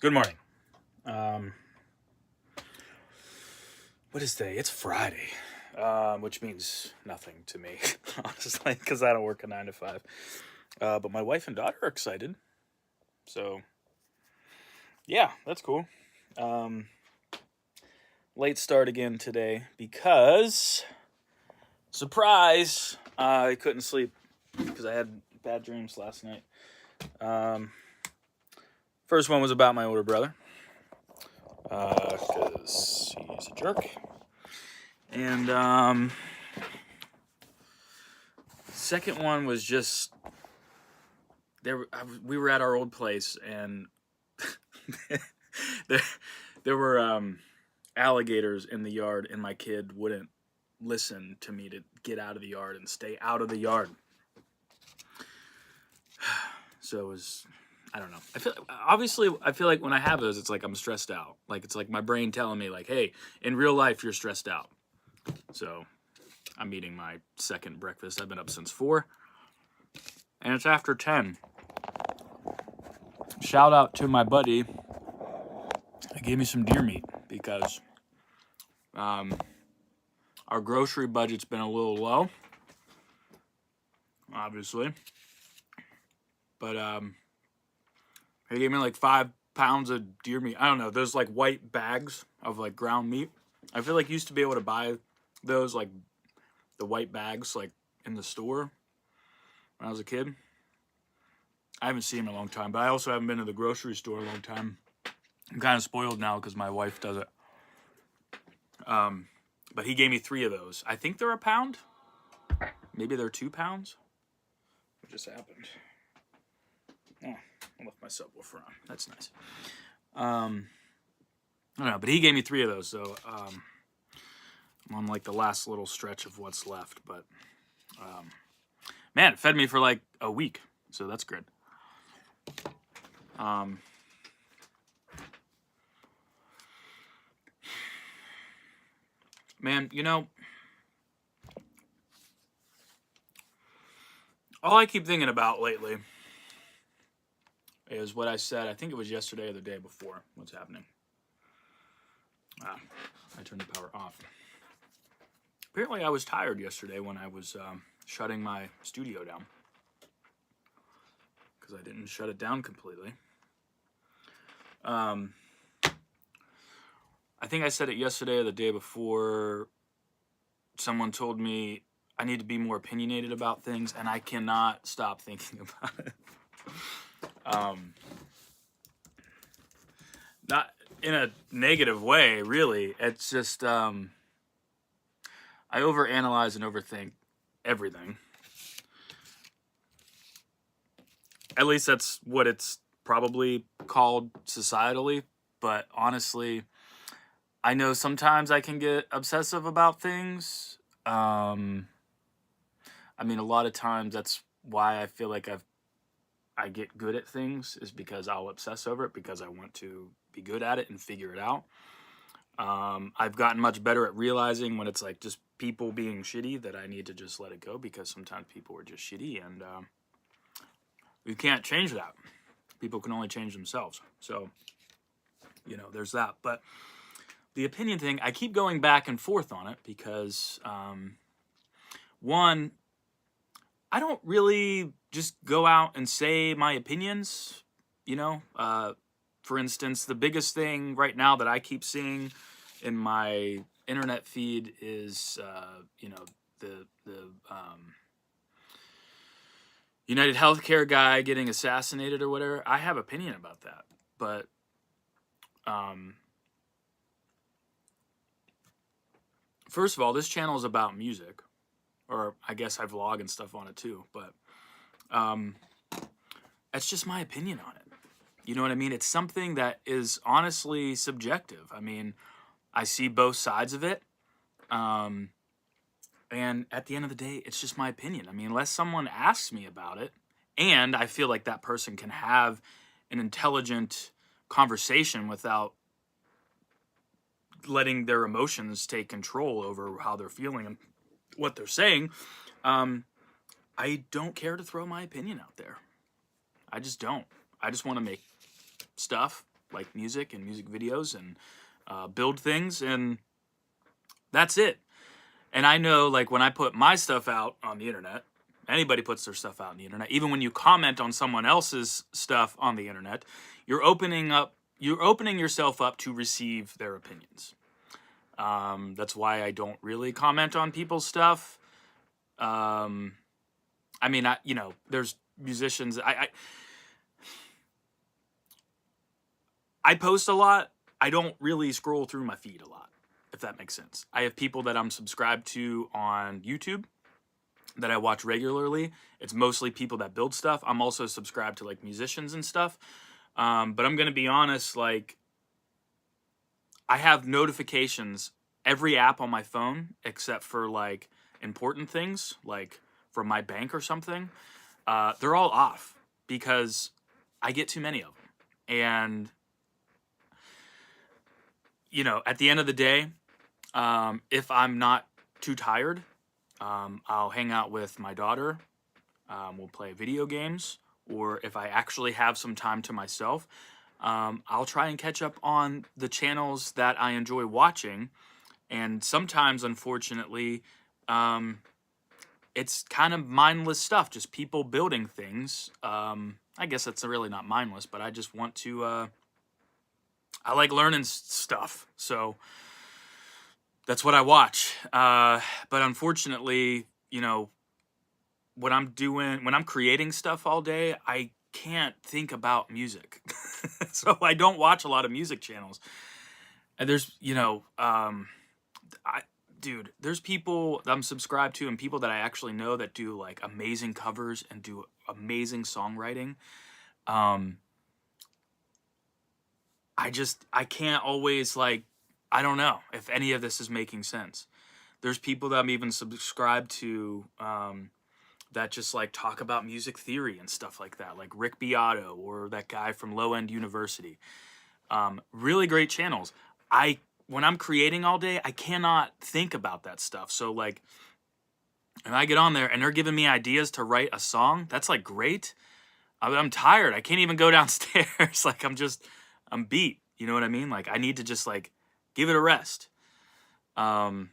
Good morning. Um, what is today? It's Friday, which means nothing to me, honestly, because I don't work a 9 to 5. But my wife and daughter are excited. So, yeah, that's cool. Um, Late start again today because, surprise, I couldn't sleep because I had bad dreams last night. First one was about my older brother because he's a jerk. And second one was just we were at our old place, and there, there were alligators in the yard, and my kid wouldn't listen to me to get out of the yard and stay out of the yard. So it was, I don't know. I feel like when I have those, it's like I'm stressed out. Like it's like my brain telling me like, hey, in real life you're stressed out. So I'm eating my second breakfast. I've been up since 4, and it's after 10. Shout out to my buddy. He gave me some deer meat because our grocery budget's been a little low, obviously. But he gave me like 5 pounds of deer meat. I don't know, those like white bags of like ground meat. I feel like you used to be able to buy those, like the white bags, like in the store when I was a kid. I haven't seen them in a long time, but I also haven't been to the grocery store in a long time. I'm kind of spoiled now because my wife does it. But he gave me 3 of those. I think they're a pound. Maybe they're 2 pounds. What just happened? Oh, I left my subwoofer on. That's nice. I don't know, but he gave me 3 of those, so I'm on like the last little stretch of what's left. But man, it fed me for like a week, so that's good. Man, you know, all I keep thinking about lately is what I said. I think it was yesterday or the day before. What's happening? I turned the power off. Apparently, I was tired yesterday when I was shutting my studio down because I didn't shut it down completely. I think I said it yesterday or the day before. Someone told me I need to be more opinionated about things, and I cannot stop thinking about it. Not in a negative way, really. It's just I overanalyze and overthink everything. At least that's what it's probably called societally. But honestly, I know sometimes I can get obsessive about things. I mean, a lot of times that's why I feel like I get good at things, is because I'll obsess over it because I want to be good at it and figure it out. I've gotten much better at realizing when it's like just people being shitty that I need to just let it go, because sometimes people are just shitty, and you can't change that. People can only change themselves. So, you know, there's that. But the opinion thing, I keep going back and forth on it because, one, I don't really just go out and say my opinions, you know. For instance, the biggest thing right now that I keep seeing in my internet feed is, you know, the United Healthcare guy getting assassinated or whatever. I have opinion about that, but first of all, this channel is about music, or I guess I vlog and stuff on it too, but that's just my opinion on it. You know what I mean? It's something that is honestly subjective. I mean, I see both sides of it. And at the end of the day, it's just my opinion. I mean, unless someone asks me about it, and I feel like that person can have an intelligent conversation without letting their emotions take control over how they're feeling and what they're saying, I don't care to throw my opinion out there. I just don't. I just want to make stuff like music and music videos and build things, and that's it. And I know, like, when I put my stuff out on the internet, anybody puts their stuff out on the internet, even when you comment on someone else's stuff on the internet, you're opening yourself up to receive their opinions. That's why I don't really comment on people's stuff. I mean, there's musicians. I post a lot. I don't really scroll through my feed a lot, if that makes sense. I have people that I'm subscribed to on YouTube that I watch regularly. It's mostly people that build stuff. I'm also subscribed to like musicians and stuff. But I'm going to be honest, like, I have notifications every app on my phone except for like important things, like from my bank or something. They're all off because I get too many of them. And, at the end of the day, if I'm not too tired, I'll hang out with my daughter. We'll play video games. Or if I actually have some time to myself, I'll try and catch up on the channels that I enjoy watching. And sometimes, unfortunately, it's kind of mindless stuff, just people building things. I guess that's really not mindless, but I just want to, I like learning stuff. So that's what I watch. But unfortunately, when I'm creating stuff all day, I can't think about music. So I don't watch a lot of music channels. And there's, there's people that I'm subscribed to and people that I actually know that do like amazing covers and do amazing songwriting. I can't always, like, I don't know if any of this is making sense. There's people that I'm even subscribed to, that just like talk about music theory and stuff like that, like Rick Beato or that guy from Low End University. Really great channels. When I'm creating all day, I cannot think about that stuff. So like, when I get on there and they're giving me ideas to write a song, that's like great. I'm tired. I can't even go downstairs. Like I'm beat. You know what I mean? Like I need to just like give it a rest. And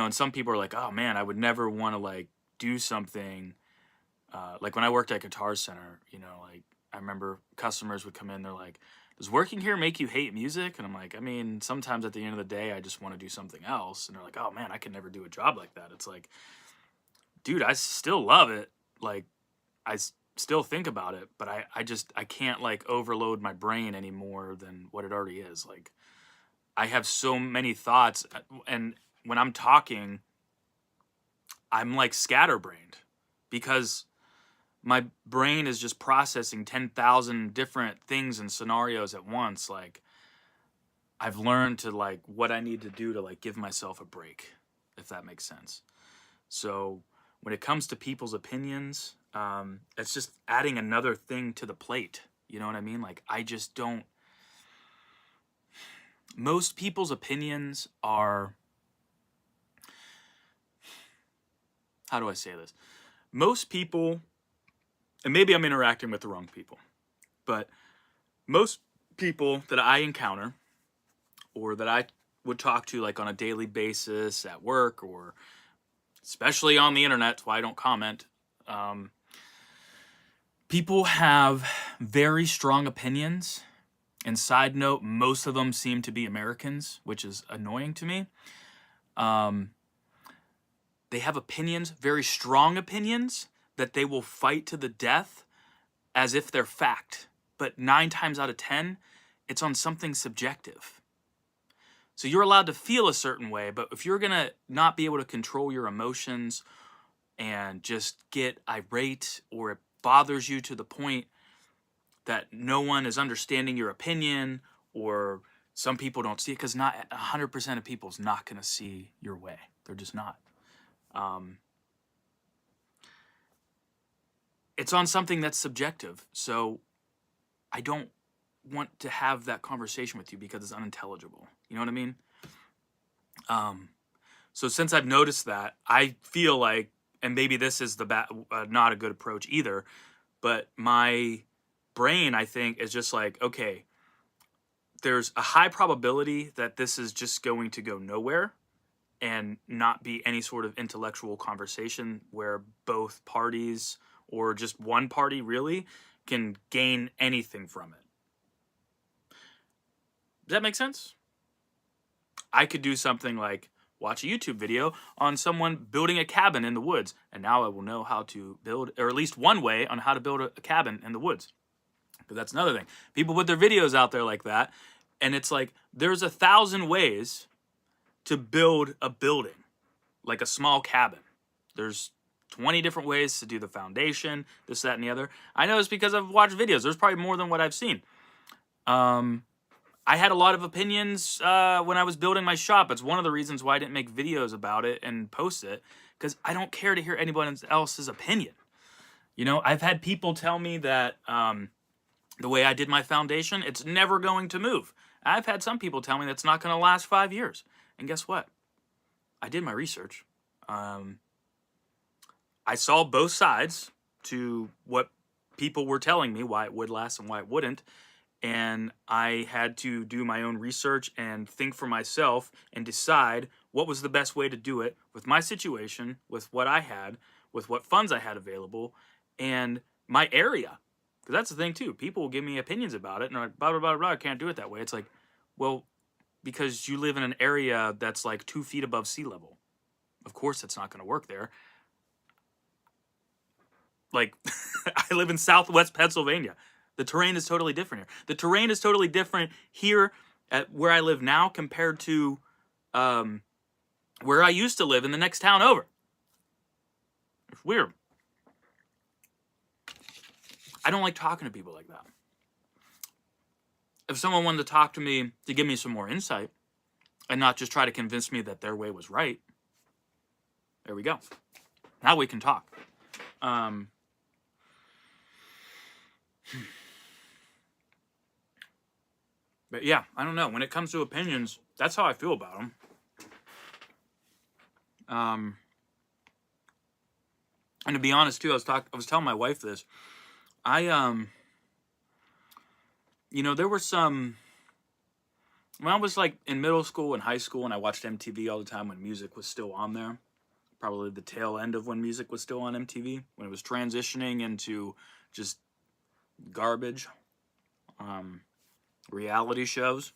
some people are like, oh man, I would never want to like do something. Like when I worked at Guitar Center, like I remember customers would come in, they're like, does working here make you hate music? And I'm like, I mean, sometimes at the end of the day, I just want to do something else. And they're like, oh man, I could never do a job like that. It's like, dude, I still love it. Like, still think about it, but I can't like overload my brain any more than what it already is. Like, I have so many thoughts, and when I'm talking, I'm like scatterbrained because my brain is just processing 10,000 different things and scenarios at once. Like, I've learned to like what I need to do to like give myself a break, if that makes sense. So when it comes to people's opinions, it's just adding another thing to the plate. You know what I mean? Like, I just don't. Most people's opinions are. How do I say this? Most people, and maybe I'm interacting with the wrong people, but most people that I encounter or that I would talk to like on a daily basis at work or especially on the internet, that's why I don't comment, people have very strong opinions. And side note, most of them seem to be Americans, which is annoying to me. They have opinions, very strong opinions, that they will fight to the death as if they're fact. But 9 times out of 10, it's on something subjective. So you're allowed to feel a certain way, but if you're going to not be able to control your emotions and just get irate, or it bothers you to the point that no one is understanding your opinion, or some people don't see it, because not 100% of people's not going to see your way. They're just not. It's on something that's subjective. So I don't want to have that conversation with you because it's unintelligible. You know what I mean? So since I've noticed that, I feel like, and maybe this is not a good approach either, but my brain, I think, is just like, okay, there's a high probability that this is just going to go nowhere and not be any sort of intellectual conversation where both parties or just one party really can gain anything from it. Does that make sense? I could do something like watch a YouTube video on someone building a cabin in the woods, and now I will know how to build, or at least one way on how to build a cabin in the woods. Because that's another thing. People put their videos out there like that, and it's like there's 1,000 ways to build a building, like a small cabin. There's 20 different ways to do the foundation, this, that, and the other. I know it's because I've watched videos. There's probably more than what I've seen. I had a lot of opinions when I was building my shop. It's one of the reasons why I didn't make videos about it and post it, because I don't care to hear anyone else's opinion. You know, I've had people tell me that the way I did my foundation, it's never going to move. I've had some people tell me that's not going to last 5 years. And guess what? I did my research. I saw both sides to what people were telling me why it would last and why it wouldn't. And I had to do my own research and think for myself and decide what was the best way to do it with my situation, with what I had, with what funds I had available, and my area. Because that's the thing too. People will give me opinions about it and are like, blah, blah, blah, blah, I can't do it that way. It's like, well, because you live in an area that's like 2 feet above sea level. Of course it's not going to work there. Like, I live in Southwest Pennsylvania. The terrain is totally different here. The terrain is totally different here at where I live now compared to where I used to live in the next town over. It's weird. I don't like talking to people like that. If someone wanted to talk to me to give me some more insight and not just try to convince me that their way was right, there we go. Now we can talk. But yeah, I don't know. When it comes to opinions, that's how I feel about them. And to be honest too, I was telling my wife this. There were some, when I was like in middle school and high school and I watched MTV all the time when music was still on there, probably the tail end of when music was still on MTV, when it was transitioning into just garbage, reality shows.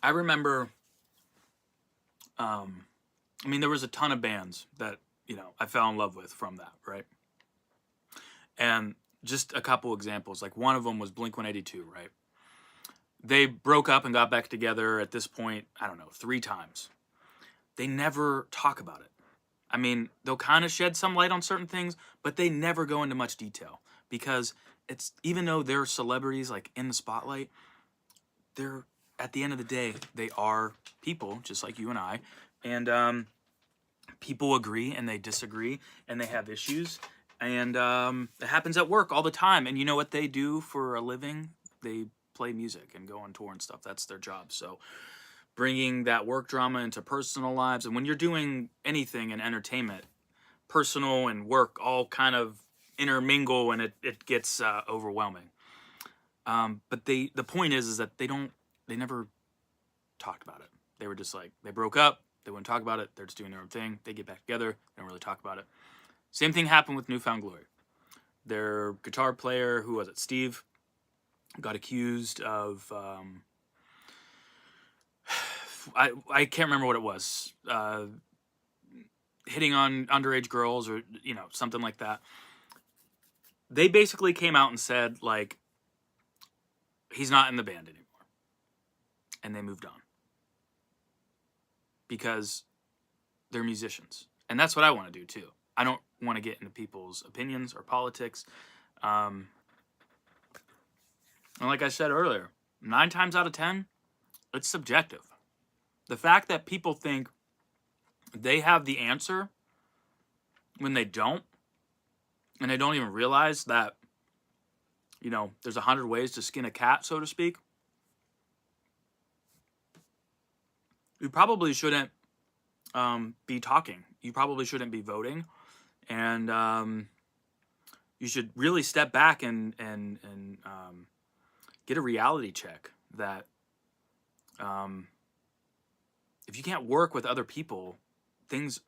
I remember, there was a ton of bands that, I fell in love with from that, right? And just a couple examples, like one of them was Blink-182, right? They broke up and got back together at this point, 3 times. They never talk about it. They'll kind of shed some light on certain things, but they never go into much detail because it's, even though they're celebrities like in the spotlight, they're, at the end of the day, they are people just like you and I, and people agree and they disagree and they have issues, and it happens at work all the time. And you know what they do for a living? They play music and go on tour and stuff. That's their job. So bringing that work drama into personal lives, and when you're doing anything in entertainment, personal and work all kind of intermingle, and it gets overwhelming. But the point is that they never talked about it. They were just like, they broke up, they wouldn't talk about it, they're just doing their own thing, they get back together, they don't really talk about it. Same thing happened with New Found Glory. Their guitar player, who was it, Steve, got accused of, I can't remember what it was, hitting on underage girls or, something like that. They basically came out and said, like, he's not in the band anymore. And they moved on. Because they're musicians. And that's what I want to do, too. I don't want to get into people's opinions or politics. And like I said earlier, 9 times out of 10, it's subjective. The fact that people think they have the answer when they don't, and they don't even realize that, there's 100 ways to skin a cat, so to speak. You probably shouldn't be talking. You probably shouldn't be voting. And you should really step back and get a reality check that if you can't work with other people, things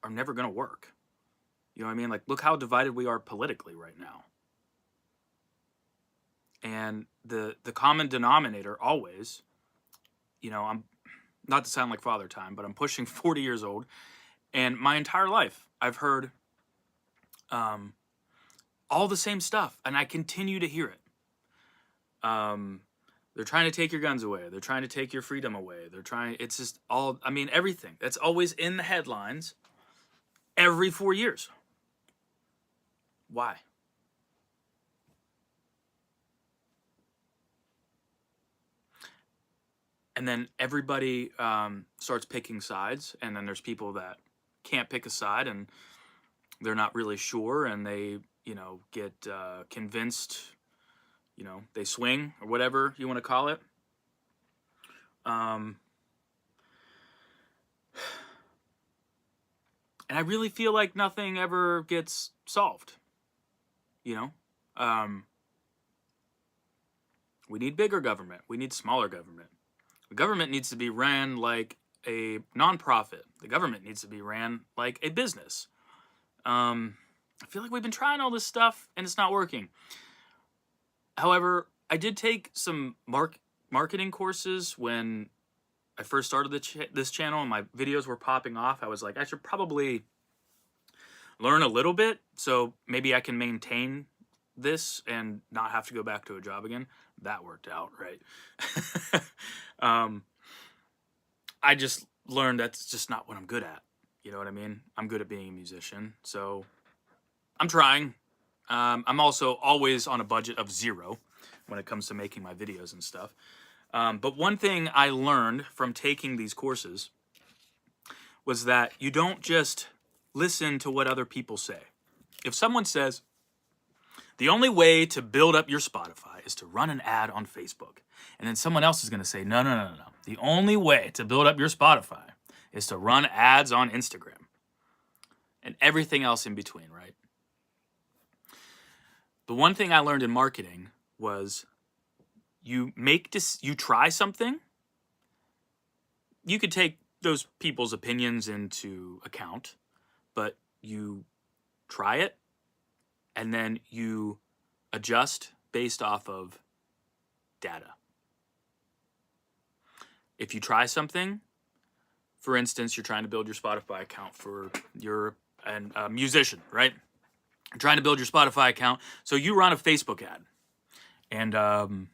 are never going to work. You know what I mean? Like, look how divided we are politically right now. And the common denominator always, you know, I'm not to sound like Father Time, but I'm pushing 40 years old. And my entire life, I've heard all the same stuff. And I continue to hear it. They're trying to take your guns away. They're trying to take your freedom away. It's just all, I mean, everything. That's always in the headlines every 4 years. Why? And then everybody starts picking sides, and then there's people that can't pick a side, and they're not really sure, and they, you know, get convinced, you know, they swing, or whatever you want to call it. And I really feel like nothing ever gets solved, you know? We need bigger government. We need smaller government. The government needs to be ran like a nonprofit. The government needs to be ran like a business. I feel like we've been trying all this stuff and it's not working. However, I did take some marketing courses when I first started this channel and my videos were popping off. I was like, I should probably learn a little bit so maybe I can maintain this and not have to go back to a job again. That worked out, right? I just learned that's just not what I'm good at. You know what I mean? I'm good at being a musician, so I'm trying. I'm also always on a budget of 0 when it comes to making my videos and stuff. But one thing I learned from taking these courses was that you don't just listen to what other people say. If someone says, the only way to build up your Spotify is to run an ad on Facebook, and then someone else is going to say, no. The only way to build up your Spotify is to run ads on Instagram, and everything else in between, right? The one thing I learned in marketing was you try something. You could take those people's opinions into account, but you try it, and then you adjust based off of data. If you try something, for instance, you're trying to build your Spotify account you're a musician, right? You're trying to build your Spotify account, so you run a Facebook ad, and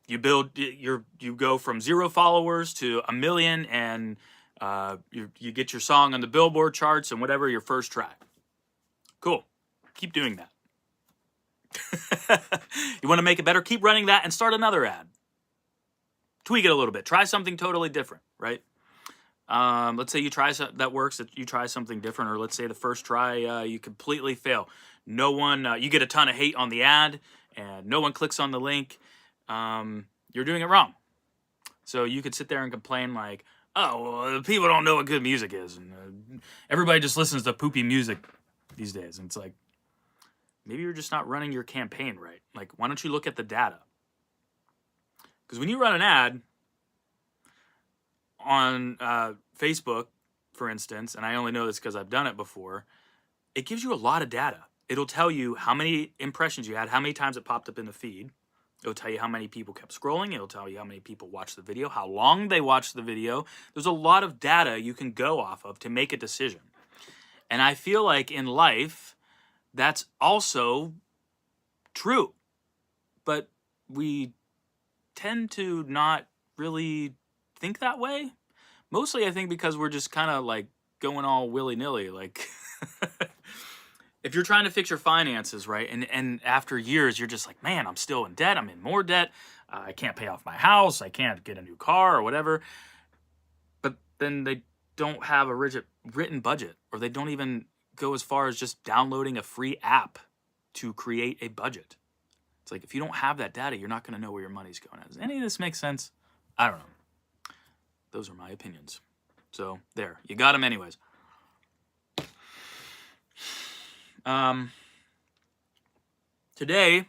you go from 0 followers to 1 million, and you get your song on the Billboard charts and whatever your first track. Cool. Keep doing that. You want to make it better? Keep running that and start another ad. Tweak it a little bit. Try something totally different, right? Let's say you try that works. That you try something different, or let's say the first try you completely fail. No one, you get a ton of hate on the ad, and no one clicks on the link. You're doing it wrong. So you could sit there and complain like, "Oh, well, people don't know what good music is, and everybody just listens to poopy music these days." And it's like, maybe you're just not running your campaign right. Like, why don't you look at the data? Because when you run an ad on Facebook, for instance, and I only know this because I've done it before, it gives you a lot of data. It'll tell you how many impressions you had, how many times it popped up in the feed. It'll tell you how many people kept scrolling. It'll tell you how many people watched the video, how long they watched the video. There's a lot of data you can go off of to make a decision. And I feel like in life, that's also true. But we tend to not really think that way. Mostly, I think, because we're just kind of like going all willy-nilly. Like, if you're trying to fix your finances, right, and after years, you're just like, man, I'm still in debt. I'm in more debt. I can't pay off my house. I can't get a new car or whatever. But then they don't have a written budget, or they don't even go as far as just downloading a free app to create a budget. It's like, if you don't have that data, you're not going to know where your money's going. Does any of this make sense? I don't know. Those are my opinions. So there, you got them anyways. today,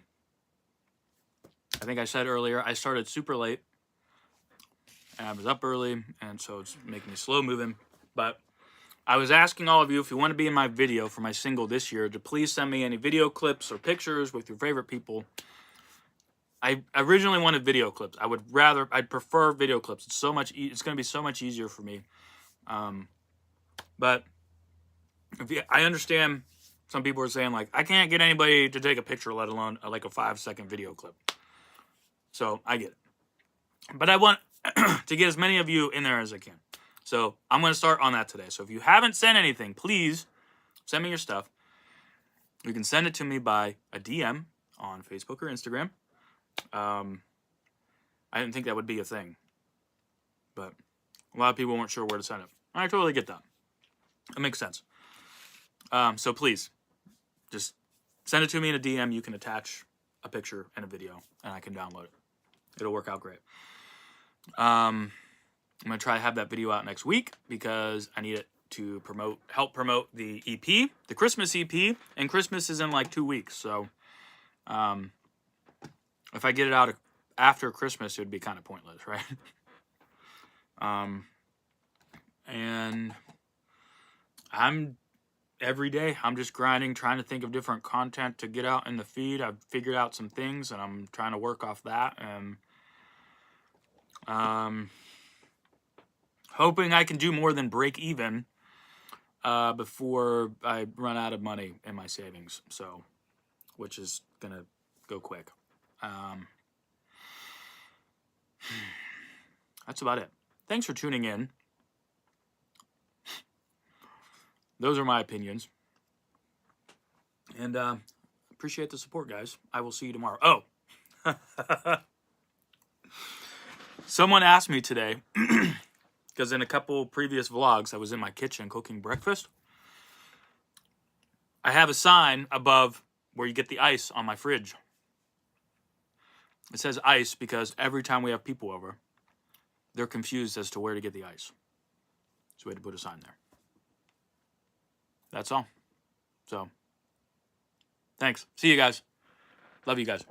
I think I said earlier, I started super late. And I was up early, and so it's making me slow moving. But I was asking all of you, if you want to be in my video for my single this year, to please send me any video clips or pictures with your favorite people. I originally wanted video clips. I'd prefer video clips. It's going to be so much easier for me. But I understand some people are saying, like, I can't get anybody to take a picture, let alone like a 5-second video clip. So I get it. But I want to get as many of you in there as I can. So I'm going to start on that today. So if you haven't sent anything, please send me your stuff. You can send it to me by a DM on Facebook or Instagram. I didn't think that would be a thing, but a lot of people weren't sure where to send it. I totally get that. That makes sense. So please, just send it to me in a DM. You can attach a picture and a video, and I can download it. It'll work out great. I'm going to try to have that video out next week because I need it to help promote the EP, the Christmas EP, and Christmas is in like 2 weeks. So, if I get it out after Christmas, it would be kind of pointless, right? And every day, I'm just grinding, trying to think of different content to get out in the feed. I've figured out some things, and I'm trying to work off that, and hoping I can do more than break even before I run out of money in my savings. So, which is gonna go quick. That's about it. Thanks for tuning in. Those are my opinions. And appreciate the support, guys. I will see you tomorrow. Oh! Someone asked me today, because in a couple previous vlogs, I was in my kitchen cooking breakfast. I have a sign above where you get the ice on my fridge. It says ice because every time we have people over, they're confused as to where to get the ice. So we had to put a sign there. That's all. So, thanks. See you guys. Love you guys.